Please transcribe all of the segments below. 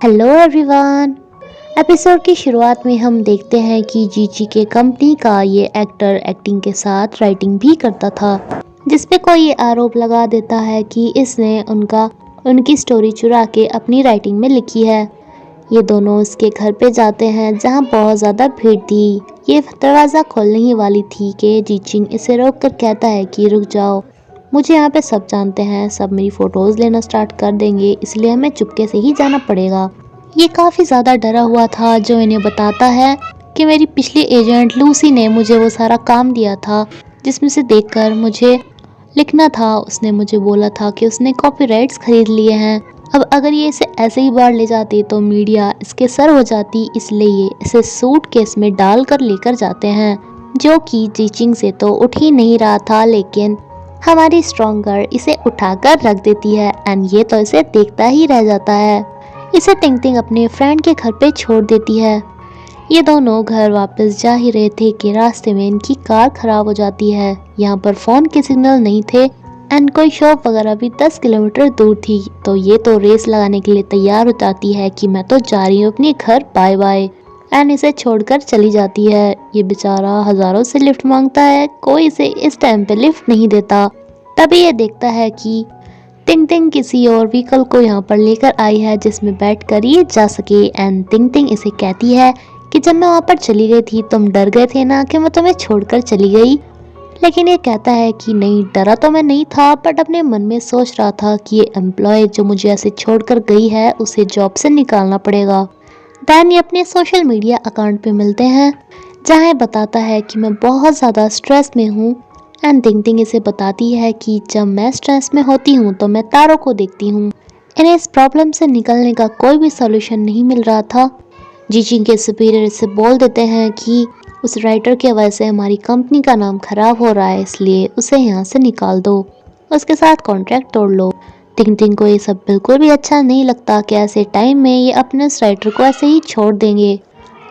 Hello everyone. Episode की शुरुआत में हम देखते हैं कि जीजी के कंपनी का ये एक्टर एक्टिंग के साथ राइटिंग भी करता था, जिसपे कोई ये आरोप लगा देता है कि इसने उनकी स्टोरी चुरा के अपनी राइटिंग में लिखी है। ये दोनों उसके घर पे जाते हैं जहाँ बहुत ज़्यादा भीड़ थी। ये दरवाज़ा खोलने ही वाली थी कि जीचिंग इसे रोक कर कहता है कि रुक जाओ, मुझे यहाँ पे सब जानते हैं, सब मेरी फ़ोटोज़ लेना स्टार्ट कर देंगे, इसलिए हमें चुपके से ही जाना पड़ेगा। ये काफ़ी ज़्यादा डरा हुआ था, जो इन्हें बताता है कि मेरी पिछली एजेंट लूसी ने मुझे वो सारा काम दिया था जिसमें से देखकर मुझे लिखना था। उसने मुझे बोला था कि उसने कॉपीराइट्स खरीद लिए हैं। अब अगर ये इसे ऐसे ही बाहर ले जाती तो मीडिया इसके सर हो जाती, इसलिए ये इसे सूट केस में डाल कर लेकर जाते हैं, जो कि जीचिंग से तो उठ ही नहीं रहा था। लेकिन हमारी स्ट्रॉन्ग गर्ल इसे उठाकर रख देती है एंड ये तो इसे देखता ही रह जाता है। इसे टिंग टिंग अपने फ्रेंड के घर पे छोड़ देती है। ये दोनों घर वापस जा ही रहे थे कि रास्ते में इनकी कार खराब हो जाती है। यहाँ पर फ़ोन के सिग्नल नहीं थे एंड कोई शॉप वगैरह भी 10 किलोमीटर दूर थी, तो ये तो रेस लगाने के लिए तैयार हो जाती है कि मैं तो जा रही हूँ अपने घर, बाय बाय, एंड इसे छोड़कर चली जाती है। ये बेचारा हज़ारों से लिफ्ट मांगता है, कोई इसे इस टाइम पे लिफ्ट नहीं देता। तभी ये देखता है कि टिंग टिंग किसी और व्हीकल को यहाँ पर लेकर आई है जिसमें बैठकर ये जा सके। एंड टिंग टिंग इसे कहती है कि जब मैं वहाँ पर चली गई थी तुम डर गए थे ना कि मैं तुम्हें छोड़कर चली गई। लेकिन ये कहता है कि नहीं, डरा तो मैं नहीं था, बट अपने मन में सोच रहा था कि ये एम्प्लॉय जो मुझे ऐसे छोड़कर गई है उसे जॉब से निकालना पड़ेगा। दैन ये अपने सोशल मीडिया अकाउंट पे मिलते हैं, जहाँ ये बताता है कि मैं बहुत ज़्यादा स्ट्रेस में हूँ। एंड टिंग टिंग इसे बताती है कि जब मैं स्ट्रेस में होती हूँ तो मैं तारों को देखती हूँ। इन्हें इस प्रॉब्लम से निकलने का कोई भी सोल्यूशन नहीं मिल रहा था। जीचिंग के सुपीरियर इसे बोल देते हैं कि उस राइटर की वजह से हमारी कंपनी का नाम खराब हो रहा है, इसलिए उसे यहाँ से निकाल दो, उसके साथ कॉन्ट्रैक्ट तोड़ लो। टिंग टिंग को ये सब बिल्कुल भी अच्छा नहीं लगता कि ऐसे टाइम में ये अपने उस राइटर को ऐसे ही छोड़ देंगे।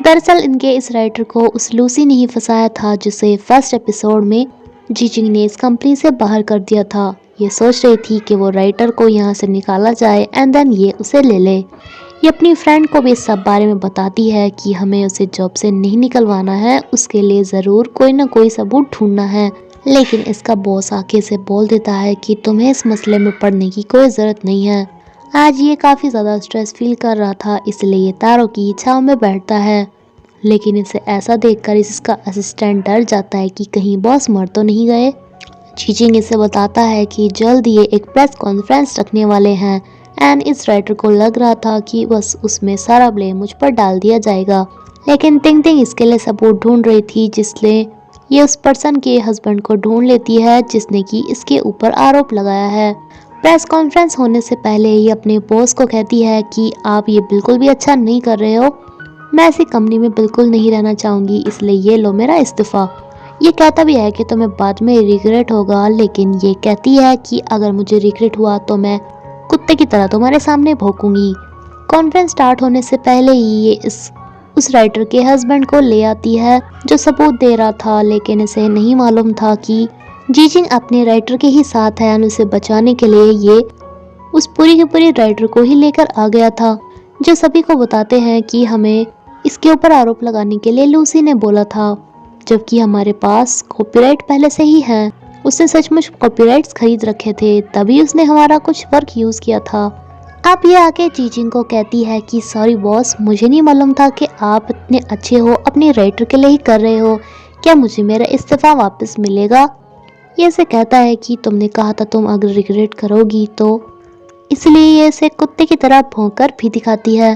दरअसल इनके इस राइटर को उस लूसी ने ही फंसाया था जिसे फर्स्ट एपिसोड में जीचिंग ने इस कंपनी से बाहर कर दिया था। ये सोच रही थी कि वो राइटर को यहाँ से निकाला जाए एंड देन ये उसे ले ले। ये अपनी फ्रेंड को भी इस सब बारे में बताती है कि हमें उसे जॉब से नहीं निकलवाना है, उसके लिए ज़रूर कोई ना कोई सबूत ढूंढना है। लेकिन इसका बॉस आके इसे बोल देता है कि तुम्हें इस मसले में पड़ने की कोई ज़रूरत नहीं है। आज ये काफ़ी ज़्यादा स्ट्रेस फील कर रहा था, इसलिए ये तारों की छाँव में बैठता है। लेकिन इसे ऐसा देखकर इसका असिस्टेंट डर जाता है कि कहीं बॉस मर तो नहीं गए। जीचिंग इसे बताता है कि जल्द ये एक प्रेस कॉन्फ्रेंस रखने वाले हैं एंड इस राइटर को लग रहा था कि बस उसमें सारा ब्लेम मुझ पर डाल दिया जाएगा। लेकिन टिंग टिंग इसके लिए सबूत ढूंढ रही थी, जिसलिए ये उस पर्सन के हस्बैंड को ढूंढ लेती है जिसने कि इसके ऊपर आरोप लगाया है। प्रेस कॉन्फ्रेंस होने से पहले ये अपने बॉस को कहती है कि आप ये बिल्कुल भी अच्छा नहीं कर रहे हो, मैं ऐसी कंपनी में बिल्कुल नहीं रहना चाहूँगी, इसलिए ये लो मेरा इस्तीफ़ा। ये कहता भी है कि तुम्हें बाद में रिग्रेट होगा, लेकिन ये कहती है कि अगर मुझे रिग्रेट हुआ तो मैं कुत्ते की तरह तुम्हारे सामने भौंकूंगी। कॉन्फ्रेंस स्टार्ट होने से पहले ही ये उस राइटर के हस्बैंड को ले आती है जो सबूत दे रहा था, लेकिन इसे नहीं मालूम था कि जीचिंग अपने राइटर के ही साथ है और उसे बचाने के लिए ये उस पूरी की पूरी राइटर को ही लेकर आ गया था, जो सभी को बताते हैं कि हमें इसके ऊपर आरोप लगाने के लिए लूसी ने बोला था, जबकि हमारे पास कॉपीराइट पहले से ही है। उसने सचमुच कॉपीराइट्स खरीद रखे थे, तभी उसने हमारा कुछ वर्क यूज़ किया था। अब ये आके जीचिंग को कहती है कि सॉरी बॉस, मुझे नहीं मालूम था कि आप इतने अच्छे हो, अपने राइटर के लिए ही कर रहे हो, क्या मुझे मेरा इस्तीफ़ा वापस मिलेगा? ये इसे कहता है कि तुमने कहा था तुम अगर रिग्रेट करोगी तो, इसलिए ये इसे कुत्ते की तरह भौंककर भी दिखाती है।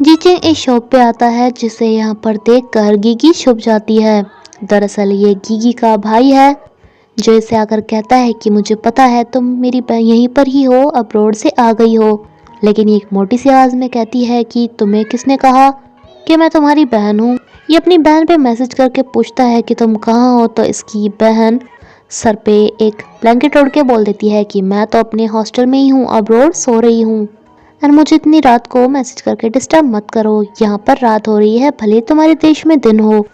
जीचिंग इस शॉप पे आता है जिसे यहाँ पर देखकर गीगी छुप जाती है। दरअसल ये गीगी का भाई है, जो इसे आकर कहता है कि मुझे पता है तुम मेरी यहीं पर ही हो, अब्रॉड से आ गई हो। लेकिन ये एक मोटी सी आवाज़ में कहती है कि तुम्हें किसने कहा कि मैं तुम्हारी बहन हूँ। ये अपनी बहन पे मैसेज करके पूछता है कि तुम कहाँ हो, तो इसकी बहन सर पे एक ब्लैंकेट ओढ़ के बोल देती है कि मैं तो अपने हॉस्टल में ही हूँ, अब्रॉड सो रही हूँ, और मुझे इतनी रात को मैसेज करके डिस्टर्ब मत करो, यहाँ पर रात हो रही है, भले तुम्हारे देश में दिन हो।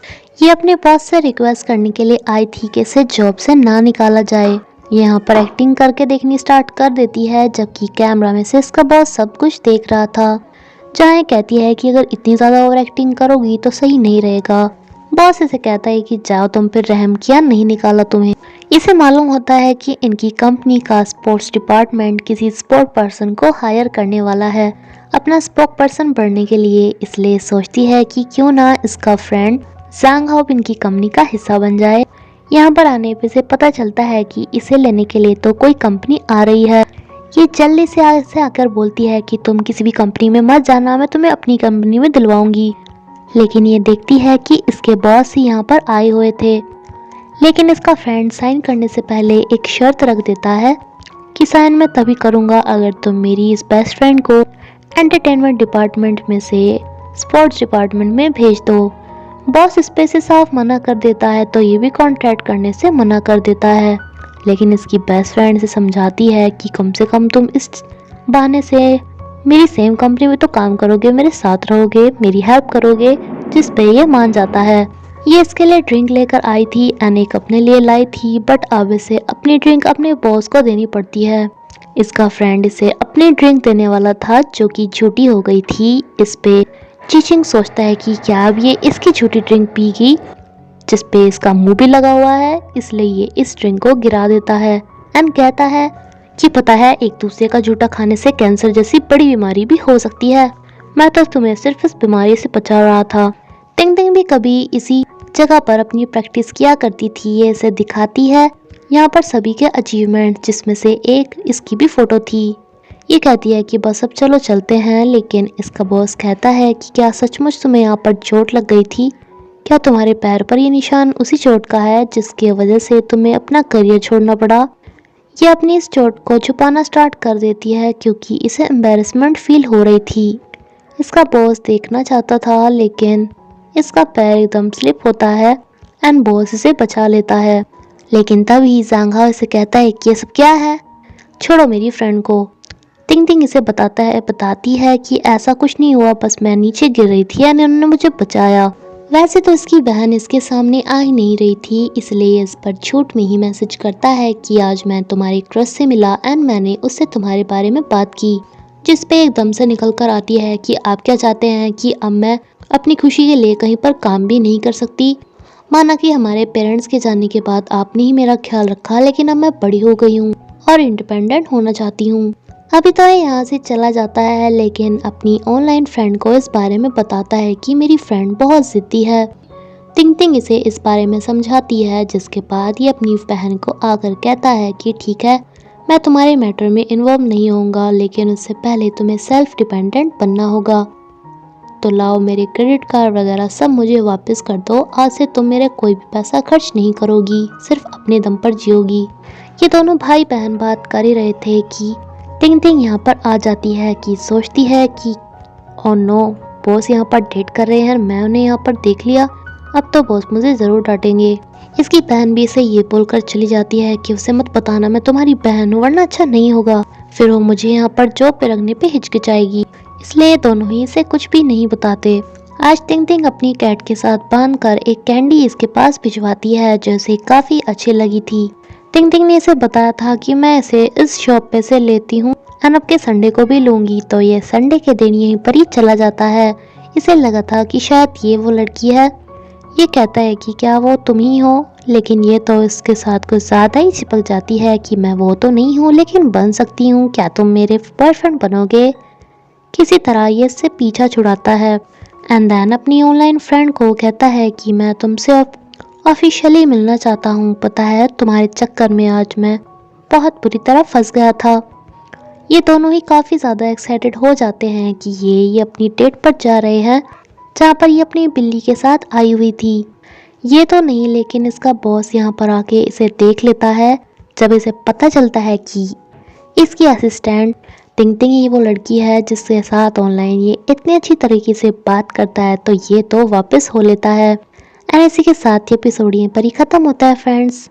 ये अपने बॉस से रिक्वेस्ट करने के लिए आई थी कि इसे जॉब से ना निकाला जाए, यहाँ पर एक्टिंग करके देखनी स्टार्ट कर देती है, जबकि कैमरा में से इसका बॉस सब कुछ देख रहा था। जहाँ कहती है कि अगर इतनी ज़्यादा ओवर एक्टिंग करोगी तो सही नहीं रहेगा। बॉस इसे कहता है कि जाओ, तुम पे रहम किया नहीं निकाला तुम्हें। इसे मालूम होता है कि इनकी कंपनी का स्पोर्ट्स डिपार्टमेंट किसी स्पोर्ट पर्सन को हायर करने वाला है अपना स्पोक पर्सन बनने के लिए, इसलिए सोचती है कि क्यों ना इसका फ्रेंड ज़ांग हाओ इनकी कंपनी का हिस्सा बन जाए। यहाँ पर आने पे से पता चलता है कि इसे लेने के लिए तो कोई कंपनी आ रही है। ये जल्दी से आकर बोलती है कि तुम किसी भी कंपनी में मत जाना, मैं तुम्हें अपनी कंपनी में दिलवाऊंगी। लेकिन ये देखती है कि इसके बॉस ही यहाँ पर आए हुए थे। लेकिन इसका फ्रेंड साइन करने से पहले एक शर्त रख देता है कि साइन मैं तभी करूँगा अगर तुम मेरी इस बेस्ट फ्रेंड को एंटरटेनमेंट डिपार्टमेंट में से स्पोर्ट्स डिपार्टमेंट में भेज दो। बॉस इस पे से साफ मना कर देता है, तो ये भी कॉन्ट्रैक्ट करने से मना कर देता है। लेकिन इसकी बेस्ट फ्रेंड से समझाती है कि कम से कम तुम इस बहाने से मेरी सेम कंपनी में तो काम करोगे, मेरे साथ रहोगे, मेरी हेल्प करोगे, जिस पे ये मान जाता है। ये इसके लिए ड्रिंक लेकर आई थी एंड एक अपने लिए लाई थी, बट अब इसे अपनी ड्रिंक अपने बॉस को देनी पड़ती है। इसका फ्रेंड इसे अपनी ड्रिंक देने वाला था जो कि झूठी हो गई थी। इस पे चीचिंग सोचता है कि क्या अब ये इसकी झूठी ड्रिंक पीगी, जिस पे इसका मुंह भी लगा हुआ है, इसलिए ये इस ड्रिंक को गिरा देता है एंड कहता है कि पता है एक दूसरे का झूठा खाने से कैंसर जैसी बड़ी बीमारी भी हो सकती है, मैं तो तुम्हें सिर्फ इस बीमारी से बचा रहा था। टिंग टिंग भी कभी इसी जगह पर अपनी प्रैक्टिस किया करती थी, ये इसे दिखाती है यहाँ पर सभी के अचीवमेंट, जिसमें से एक इसकी भी फोटो थी। ये कहती है कि बस अब चलो चलते हैं, लेकिन इसका बॉस कहता है कि क्या सचमुच तुम्हें यहाँ पर चोट लग गई थी? क्या तुम्हारे पैर पर ये निशान उसी चोट का है जिसकी वजह से तुम्हें अपना करियर छोड़ना पड़ा? ये अपनी इस चोट को छुपाना स्टार्ट कर देती है क्योंकि इसे एम्बैरेसमेंट फील हो रही थी। इसका बॉस देखना चाहता था, लेकिन इसका पैर एकदम स्लिप होता है एंड बॉस इसे बचा लेता है। लेकिन तभी ज़ांग हाओ इसे कहता है कि ये सब क्या है, छोड़ो मेरी फ्रेंड को। टिंग टिंग इसे बताती है कि ऐसा कुछ नहीं हुआ, बस मैं नीचे गिर रही थी एंड उन्होंने मुझे बचाया। वैसे तो इसकी बहन इसके सामने आ ही नहीं रही थी, इसलिए इस पर झूठ में ही मैसेज करता है कि आज मैं तुम्हारे क्रश से मिला एंड मैंने उससे तुम्हारे बारे में बात की, जिस पे एकदम से निकल कर आती है कि आप क्या चाहते हैं कि अब मैं अपनी खुशी के लिए कहीं पर काम भी नहीं कर सकती? माना कि हमारे पेरेंट्स के जाने के बाद आपने ही मेरा ख्याल रखा, लेकिन अब मैं बड़ी हो गई हूँ और इंडिपेंडेंट होना चाहती हूँ। अभी तो ये यहाँ से चला जाता है, लेकिन अपनी ऑनलाइन फ्रेंड को इस बारे में बताता है कि मेरी फ्रेंड बहुत जिद्दी है। टिंग टिंग इसे इस बारे में समझाती है, जिसके बाद ये अपनी बहन को आकर कहता है कि ठीक है, मैं तुम्हारे मैटर में इन्वॉल्व नहीं होऊंगा, लेकिन उससे पहले तुम्हें सेल्फ डिपेंडेंट बनना होगा। तो लाओ मेरे क्रेडिट कार्ड वगैरह सब मुझे वापस कर दो, आज से तुम मेरे कोई भी पैसा खर्च नहीं करोगी, सिर्फ अपने दम पर जियोगी। ये दोनों भाई बहन बात कर ही रहे थे कि टिंग टिंग यहाँ पर आ जाती है कि सोचती है कि ओ नो, बॉस यहाँ पर डेट कर रहे हैं, मैं उन्हें यहाँ पर देख लिया, अब तो बॉस मुझे ज़रूर डांटेंगे। इसकी बहन भी इसे ये बोलकर चली जाती है कि उसे मत बताना मैं तुम्हारी बहन हूँ, वरना अच्छा नहीं होगा, फिर वो मुझे यहाँ पर जॉब पे रखने पे हिचकिचाएगी। इसलिए दोनों ही इसे कुछ भी नहीं बताते। आज टिंग टिंग अपनी कैट के साथ बांधकर एक कैंडी इसके पास भिजवाती है जो इसे काफ़ी अच्छी लगी थी। टिंग टिंग ने इसे बताया था कि मैं इसे इस शॉप पे से लेती हूँ एंड अब के संडे को भी लूँगी, तो ये संडे के दिन यहीं पर ही चला जाता है। इसे लगा था कि शायद ये वो लड़की है। ये कहता है कि क्या वो तुम ही हो, लेकिन ये तो इसके साथ कुछ ज़्यादा ही चिपक जाती है कि मैं वो तो नहीं हूँ, लेकिन बन सकती हूँ, क्या तुम मेरे बॉयफ्रेंड बनोगे? किसी तरह ये इससे पीछा छुड़ाता है एंड देन अपनी ऑनलाइन फ्रेंड को कहता है कि मैं तुमसे ऑफिशियली मिलना चाहता हूँ, पता है तुम्हारे चक्कर में आज मैं बहुत बुरी तरह फंस गया था। ये दोनों ही काफ़ी ज़्यादा एक्साइटेड हो जाते हैं कि ये अपनी डेट पर जा रहे हैं जहाँ पर ये अपनी बिल्ली के साथ आई हुई थी। ये तो नहीं, लेकिन इसका बॉस यहाँ पर आके इसे देख लेता है जब इसे पता चलता है कि इसकी असिस्टेंट टिंग टिंग ही वो लड़की है जिसके साथ ऑनलाइन ये इतनी अच्छी तरीके से बात करता है, तो ये तो वापस हो लेता है। एंड इसी के साथ ये एपिसोड यहीं पर ही ख़त्म होता है फ्रेंड्स।